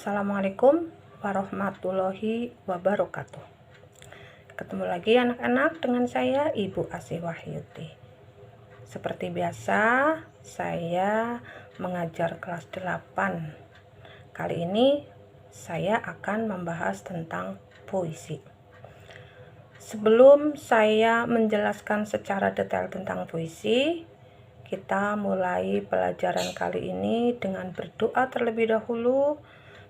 Assalamualaikum warahmatullahi wabarakatuh. Ketemu lagi anak-anak dengan saya Ibu Asih Wahyuti. Seperti biasa, saya mengajar kelas 8. Kali ini saya akan membahas tentang puisi. Sebelum saya menjelaskan secara detail tentang puisi, kita mulai pelajaran kali ini dengan berdoa terlebih dahulu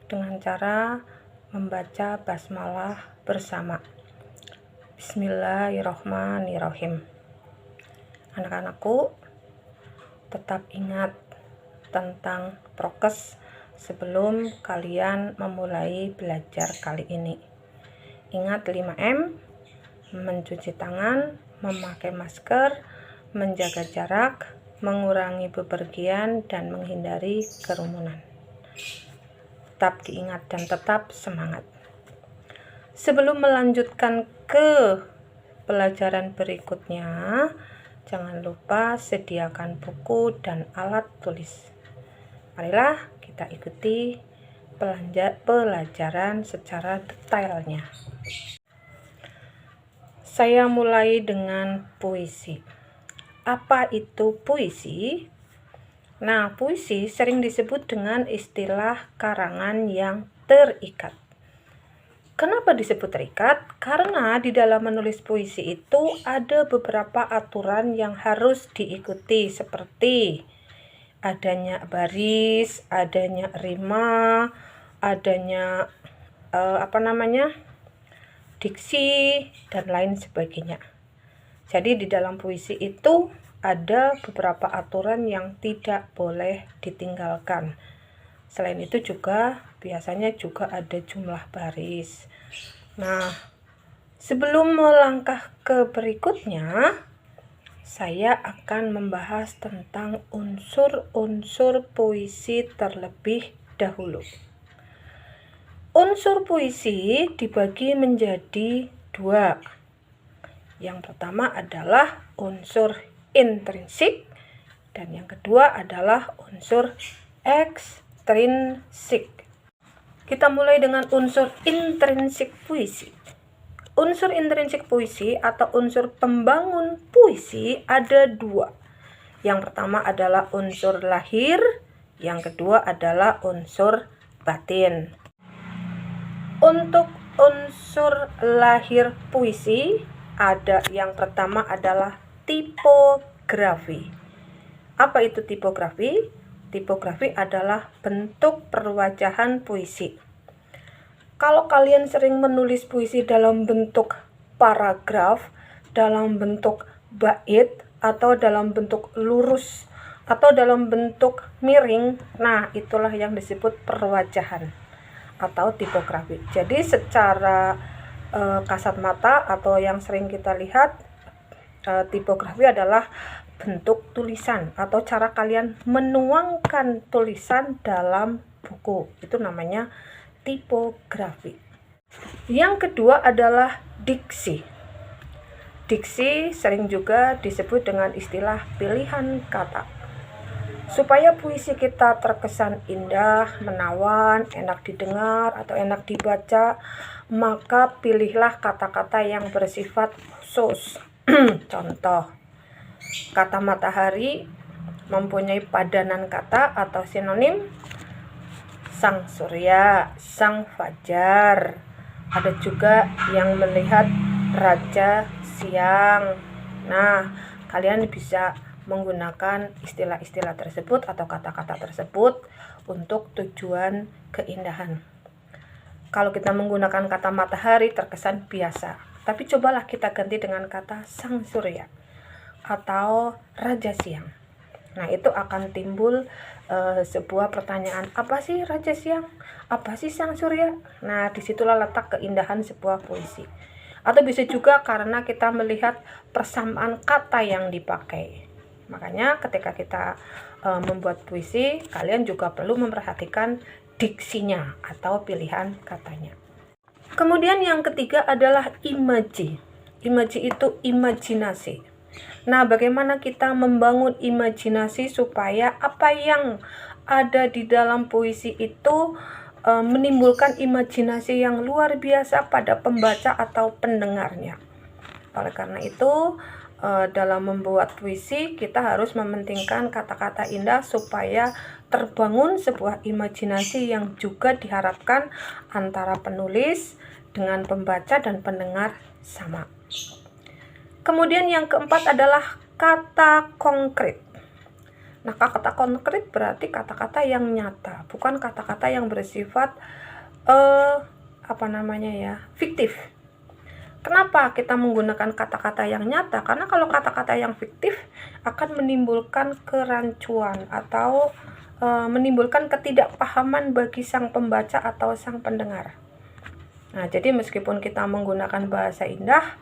dengan cara membaca basmalah bersama. Bismillahirrahmanirrahim. Anak-anakku, tetap ingat tentang prokes sebelum kalian memulai belajar kali ini. Ingat 5M, mencuci tangan, memakai masker, menjaga jarak, mengurangi bepergian, dan menghindari kerumunan. Tetap diingat dan tetap semangat. Sebelum melanjutkan ke pelajaran berikutnya, jangan lupa sediakan buku dan alat tulis. Marilah kita ikuti pelajaran secara detailnya. Saya mulai dengan puisi. Apa itu puisi? Nah, puisi sering disebut dengan istilah karangan yang terikat. Kenapa disebut terikat? Karena di dalam menulis puisi itu ada beberapa aturan yang harus diikuti, seperti adanya baris, adanya rima, adanya diksi, dan lain sebagainya. Jadi di dalam puisi itu ada beberapa aturan yang tidak boleh ditinggalkan. Selain itu juga biasanya juga ada jumlah baris. Nah, sebelum melangkah ke berikutnya, saya akan membahas tentang unsur-unsur puisi terlebih dahulu. Unsur puisi dibagi menjadi 2. Yang pertama adalah unsur intrinsik dan yang kedua adalah unsur ekstrinsik. Kita mulai dengan unsur intrinsik puisi. Unsur intrinsik puisi atau unsur pembangun puisi ada 2. Yang pertama adalah unsur lahir, yang kedua adalah unsur batin. Untuk unsur lahir puisi ada yang pertama adalah tipografi. Apa itu tipografi? Tipografi adalah bentuk perwajahan puisi. Kalau kalian sering menulis puisi dalam bentuk paragraf, dalam bentuk bait, atau dalam bentuk lurus, atau dalam bentuk miring, nah itulah yang disebut perwajahan atau tipografi. Jadi secara kasat mata atau yang sering kita lihat, tipografi adalah bentuk tulisan atau cara kalian menuangkan tulisan dalam buku. Itu namanya tipografi. Yang kedua adalah diksi. Diksi sering juga disebut dengan istilah pilihan kata. Supaya puisi kita terkesan indah, menawan, enak didengar, atau enak dibaca, maka pilihlah kata-kata yang bersifat khusus. Contoh, kata matahari mempunyai padanan kata atau sinonim sang surya, sang fajar. Ada juga yang melihat raja siang. Nah, kalian bisa menggunakan istilah-istilah tersebut atau kata-kata tersebut untuk tujuan keindahan. Kalau kita menggunakan kata matahari terkesan biasa, tapi cobalah kita ganti dengan kata sang surya atau raja siang. Nah, itu akan timbul sebuah pertanyaan, apa sih raja siang? Apa sih sang surya? Nah, disitulah letak keindahan sebuah puisi. Atau bisa juga karena kita melihat persamaan kata yang dipakai. Makanya ketika kita membuat puisi, kalian juga perlu memperhatikan diksinya atau pilihan katanya. Kemudian yang ketiga adalah imaji. Imaji itu imajinasi. Nah, bagaimana kita membangun imajinasi supaya apa yang ada di dalam puisi itu menimbulkan imajinasi yang luar biasa pada pembaca atau pendengarnya. Oleh karena itu, dalam membuat puisi kita harus mementingkan kata-kata indah supaya terbangun sebuah imajinasi yang juga diharapkan antara penulis dengan pembaca dan pendengar sama. Kemudian yang keempat adalah kata konkret. Nah, kata konkret berarti kata-kata yang nyata, bukan kata-kata yang bersifat fiktif. Kenapa kita menggunakan kata-kata yang nyata? Karena kalau kata-kata yang fiktif akan menimbulkan kerancuan atau menimbulkan ketidakpahaman bagi sang pembaca atau sang pendengar. Nah, jadi meskipun kita menggunakan bahasa indah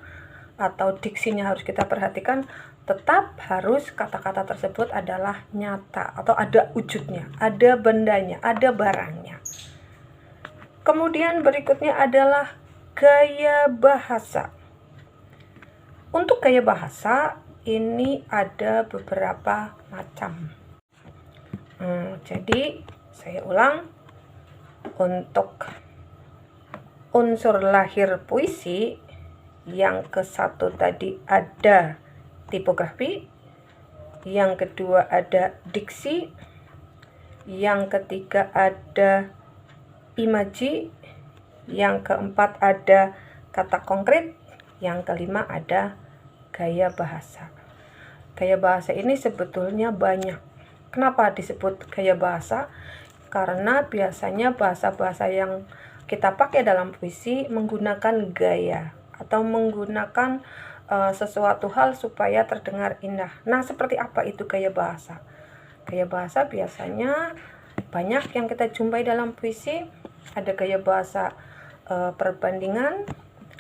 atau diksinya harus kita perhatikan, tetap harus kata-kata tersebut adalah nyata atau ada wujudnya, ada bendanya, ada barangnya. Kemudian berikutnya adalah gaya bahasa. Untuk gaya bahasa ini ada beberapa macam. Jadi saya ulang, untuk unsur lahir puisi yang ke-1 tadi ada tipografi, yang kedua ada diksi, yang ketiga ada imaji, yang keempat ada kata konkret, yang kelima ada gaya bahasa. Gaya bahasa ini sebetulnya banyak. Kenapa disebut gaya bahasa? Karena biasanya bahasa-bahasa yang kita pakai dalam puisi menggunakan gaya atau menggunakan sesuatu hal supaya terdengar indah. Nah, seperti apa itu gaya bahasa? Gaya bahasa biasanya banyak yang kita jumpai dalam puisi. Ada gaya bahasa perbandingan,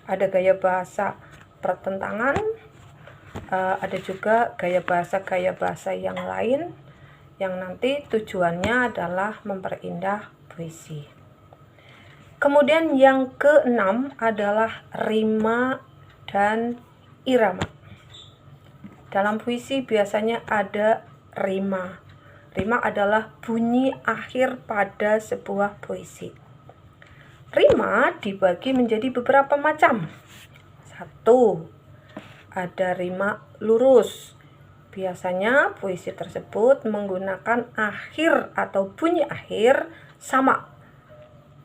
ada gaya bahasa pertentangan, ada juga gaya bahasa yang lain yang nanti tujuannya adalah memperindah puisi. Kemudian yang ke-6 adalah rima dan irama. Dalam puisi biasanya ada rima. Rima adalah bunyi akhir pada sebuah puisi. Rima dibagi menjadi beberapa macam. 1. Ada rima lurus. Biasanya puisi tersebut menggunakan akhir atau bunyi akhir sama.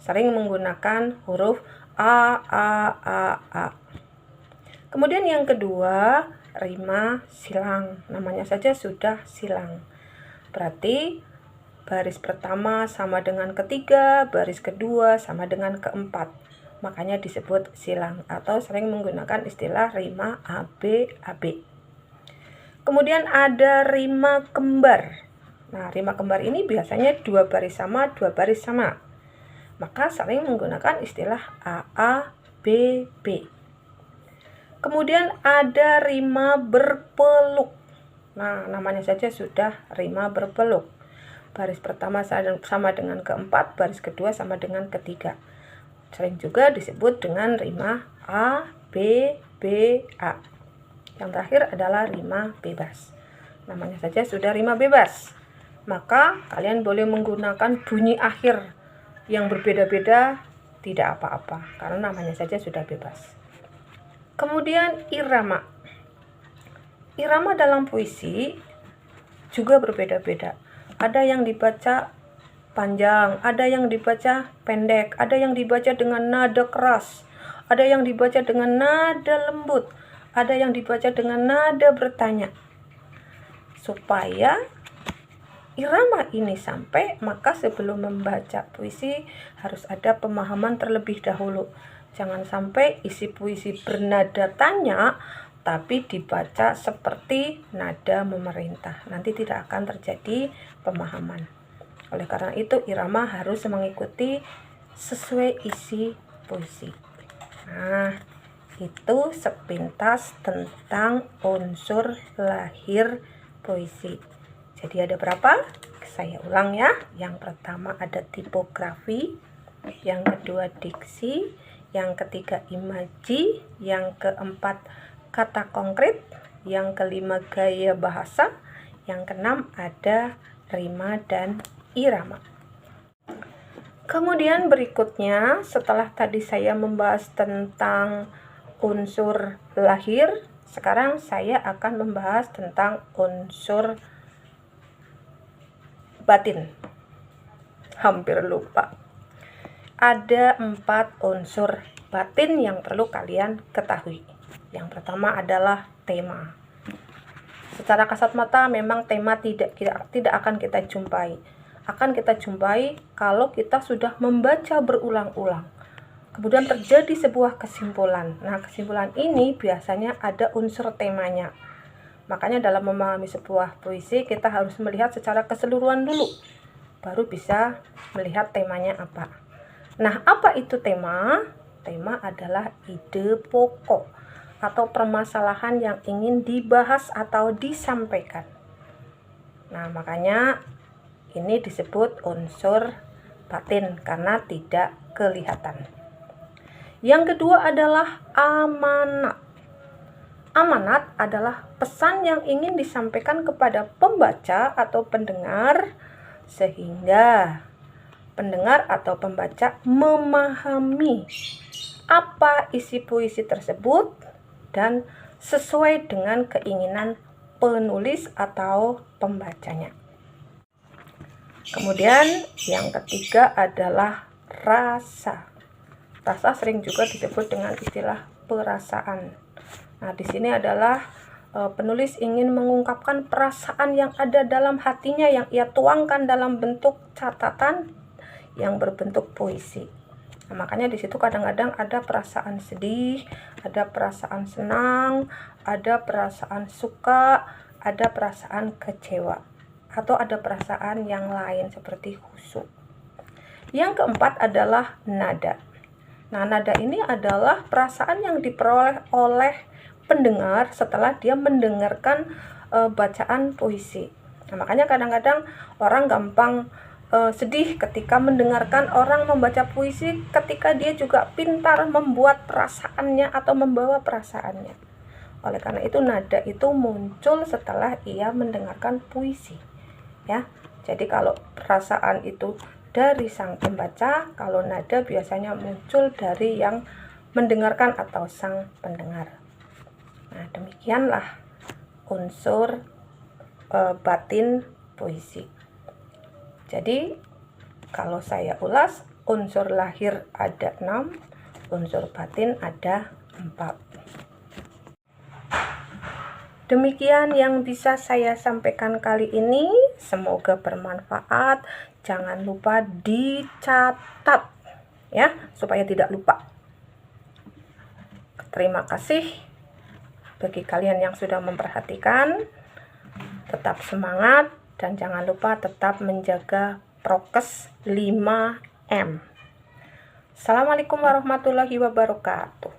Sering menggunakan huruf A. Kemudian yang kedua, rima silang. Namanya saja sudah silang. Berarti baris pertama sama dengan ketiga, baris kedua sama dengan keempat. Makanya disebut silang atau sering menggunakan istilah rima AB. Kemudian ada rima kembar. Nah, rima kembar ini biasanya 2 baris sama, 2 baris sama. Maka sering menggunakan istilah AABB. Kemudian ada rima berpeluk. Nah, namanya saja sudah rima berpeluk. Baris pertama sama dengan keempat, baris kedua sama dengan ketiga. Sering juga disebut dengan rima A, B, B, A. Yang terakhir adalah rima bebas. Namanya saja sudah rima bebas. Maka kalian boleh menggunakan bunyi akhir yang berbeda-beda, tidak apa-apa, karena namanya saja sudah bebas. Kemudian irama. Irama dalam puisi juga berbeda-beda. Ada yang dibaca panjang, ada yang dibaca pendek, ada yang dibaca dengan nada keras, ada yang dibaca dengan nada lembut, ada yang dibaca dengan nada bertanya. Supaya irama ini sampai, maka sebelum membaca puisi harus ada pemahaman terlebih dahulu. Jangan sampai isi puisi bernada tanya tapi dibaca seperti nada memerintah. Nanti tidak akan terjadi pemahaman. Oleh karena itu irama harus mengikuti sesuai isi puisi. Nah, itu sepintas tentang unsur lahir puisi. Jadi ada berapa? Saya ulang ya. Yang pertama ada tipografi, yang kedua diksi, yang ketiga imaji, yang keempat kata konkret, yang kelima gaya bahasa, yang keenam ada rima dan irama. Kemudian berikutnya, setelah tadi saya membahas tentang unsur lahir, sekarang saya akan membahas tentang unsur batin. Hampir lupa. Ada 4 unsur batin yang perlu kalian ketahui. Yang pertama adalah tema. Secara kasat mata memang tema tidak akan kita jumpai. Akan kita jumpai kalau kita sudah membaca berulang-ulang. Kemudian terjadi sebuah kesimpulan. Nah, kesimpulan ini biasanya ada unsur temanya. Makanya dalam memahami sebuah puisi kita harus melihat secara keseluruhan dulu. Baru bisa melihat temanya apa. Nah, apa itu tema? Tema adalah ide pokok atau permasalahan yang ingin dibahas atau disampaikan. Nah, makanya ini disebut unsur batin karena tidak kelihatan. Yang kedua adalah amanat. Amanat adalah pesan yang ingin disampaikan kepada pembaca atau pendengar sehingga pendengar atau pembaca memahami apa isi puisi tersebut dan sesuai dengan keinginan penulis atau pembacanya. Kemudian yang ketiga adalah rasa. Rasa sering juga disebut dengan istilah perasaan. Nah, di sini adalah penulis ingin mengungkapkan perasaan yang ada dalam hatinya yang ia tuangkan dalam bentuk catatan yang berbentuk puisi. Nah, makanya di situ kadang-kadang ada perasaan sedih, ada perasaan senang, ada perasaan suka, ada perasaan kecewa, atau ada perasaan yang lain seperti khusyuk. Yang keempat adalah nada. Nah, nada ini adalah perasaan yang diperoleh oleh pendengar setelah dia mendengarkan bacaan puisi. Nah, makanya kadang-kadang orang gampang sedih ketika mendengarkan orang membaca puisi ketika dia juga pintar membuat perasaannya atau membawa perasaannya. Oleh karena itu nada itu muncul setelah ia mendengarkan puisi. Ya, jadi kalau perasaan itu dari sang pembaca, kalau nada biasanya muncul dari yang mendengarkan atau sang pendengar. Nah, demikianlah unsur batin puisi. Jadi kalau saya ulas, unsur lahir ada 6, unsur batin ada 4. Demikian yang bisa saya sampaikan kali ini. Semoga bermanfaat. Jangan lupa dicatat ya, supaya tidak lupa. Terima kasih bagi kalian yang sudah memperhatikan. Tetap semangat dan jangan lupa tetap menjaga prokes 5M. Assalamualaikum warahmatullahi wabarakatuh.